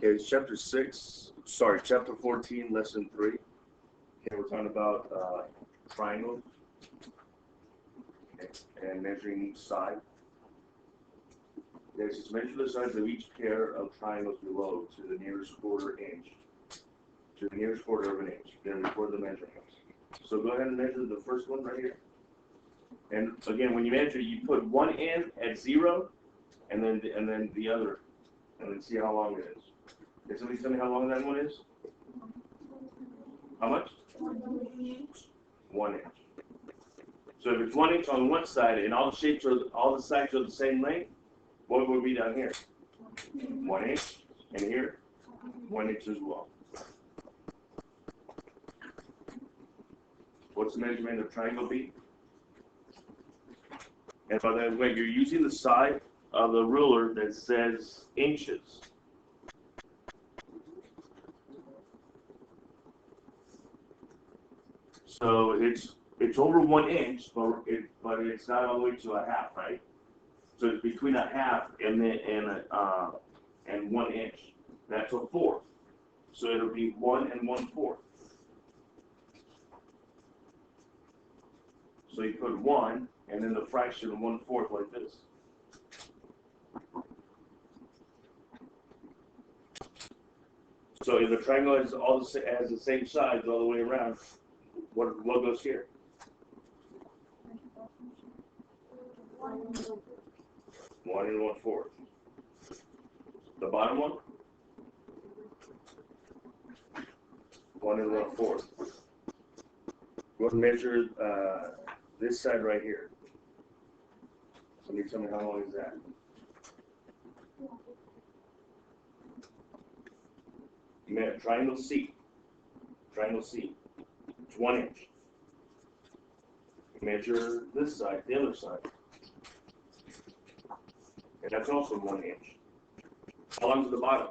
Okay, it's chapter 14, lesson 3. Okay, we're talking about triangles, okay, and measuring each side. Okay, so measure the sides of each pair of triangles below to the nearest quarter inch. To the nearest quarter of an inch. Then record the measurements. So go ahead and measure the first one right here. And again, when you measure, you put one end at 0, and then the other, and then see how long it is. Can somebody tell me how long that one is? How much? 1 inch. So if it's 1 inch on one side and all the sides are the same length, what would be down here? 1 inch, and here 1 inch as well. What's the measurement of triangle B? And by the way, you're using the side of the ruler that says inches. So it's over 1 inch, but it's not all the way to a half, right? So it's between a half and 1 inch. That's a fourth. So it'll be 1 1/4. So you put 1 and then the fraction of 1/4 like this. So if the triangle has the same sides all the way around, what goes here? 1 1/4. The bottom one? 1 1/4. Go ahead and measure this side right here. Somebody tell me how long is that? Triangle C. Triangle C. It's 1 inch. Measure this side, the other side. And that's also 1 inch. How long is the bottom?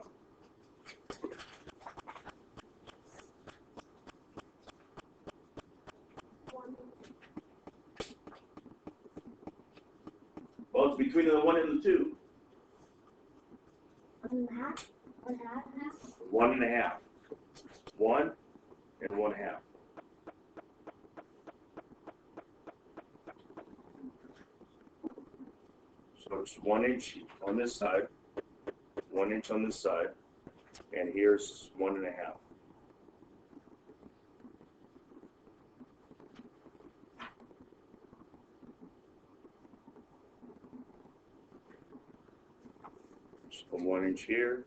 Well, it's between the 1 and the 2. 1 1/2. 1 1/2. 1 and 1/2. So it's 1 inch on this side, 1 inch on this side, and here's 1 1/2. So 1 inch here.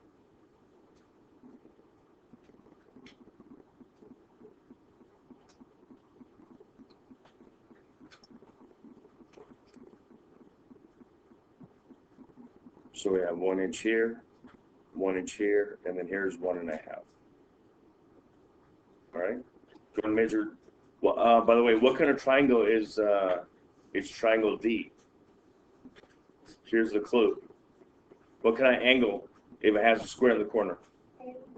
So we have 1 inch here, 1 inch here, and then here's 1 1/2. All right. Go and measure. Well, by the way, what kind of triangle is it's triangle D? Here's the clue. What kind of angle if it has a square in the corner?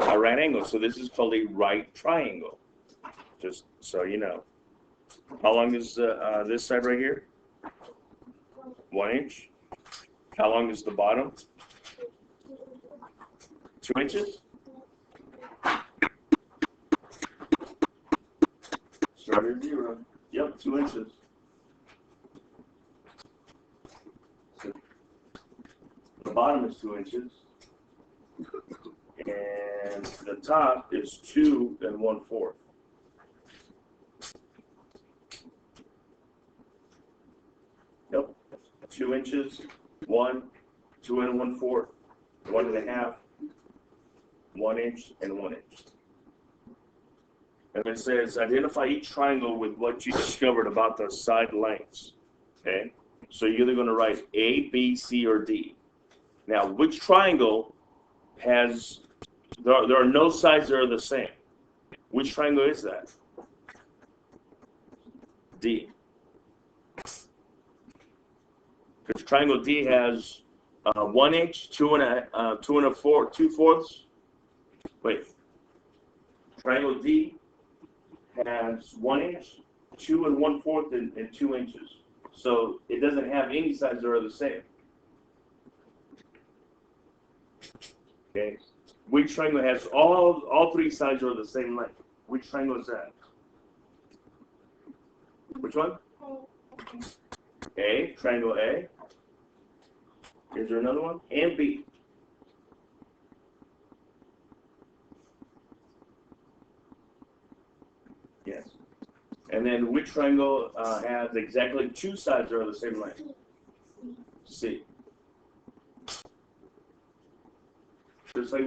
A right angle. So this is called a right triangle. Just so you know. How long is this side right here? 1 inch. How long is the bottom? 2 inches? Start at 0. Yep, 2 inches. So the bottom is 2 inches. And the top is 2 1/4. Yep, 2 inches. 1, 2 1/4, 1 1/2, 1 inch, and 1 inch. And it says, identify each triangle with what you discovered about the side lengths. Okay? So you're either going to write A, B, C, or D. Now, which triangle has, there are no sides that are the same. Which triangle is that? D. Because triangle D has 1 inch, 2 2/4. Wait. Triangle D has 1 inch, 2 1/4, and 2 inches. So it doesn't have any sides that are the same. Okay. Which triangle has all three sides are the same length? Which triangle is that? Which one? A, triangle A. Is there another one? And B. Yes. And then which triangle has exactly two sides that are the same length? C. Just like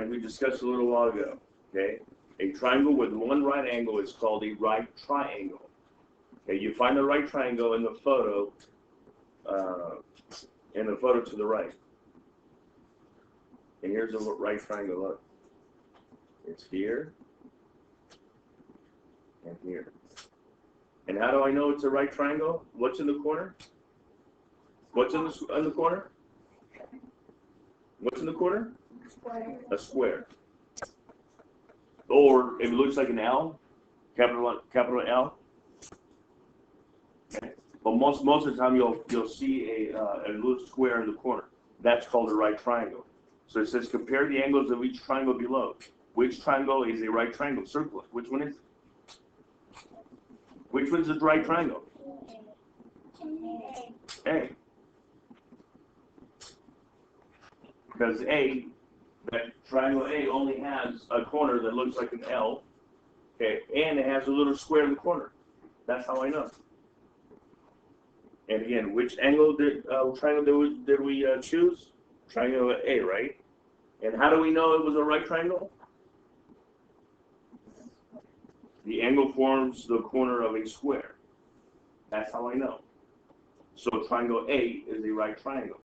we discussed a little while ago. Okay. A triangle with one right angle is called a right triangle. Okay. You find the right triangle in the photo. To the right. And here's the right triangle. Look. It's here and here. And how do I know it's a right triangle? What's in the corner? What's in the corner? What's in the corner? Square. A square. Or if it looks like an L, capital L. Okay. But most of the time you'll see a little square in the corner. That's called a right triangle. So it says compare the angles of each triangle below. Which triangle is a right triangle? Circle it. Which one is it? Which one's the right triangle? A. Because that triangle A only has a corner that looks like an L, okay, and it has a little square in the corner. That's how I know. And again, which triangle did we choose? Triangle A, right? And how do we know it was a right triangle? The angle forms the corner of a square. That's how I know. So triangle A is a right triangle.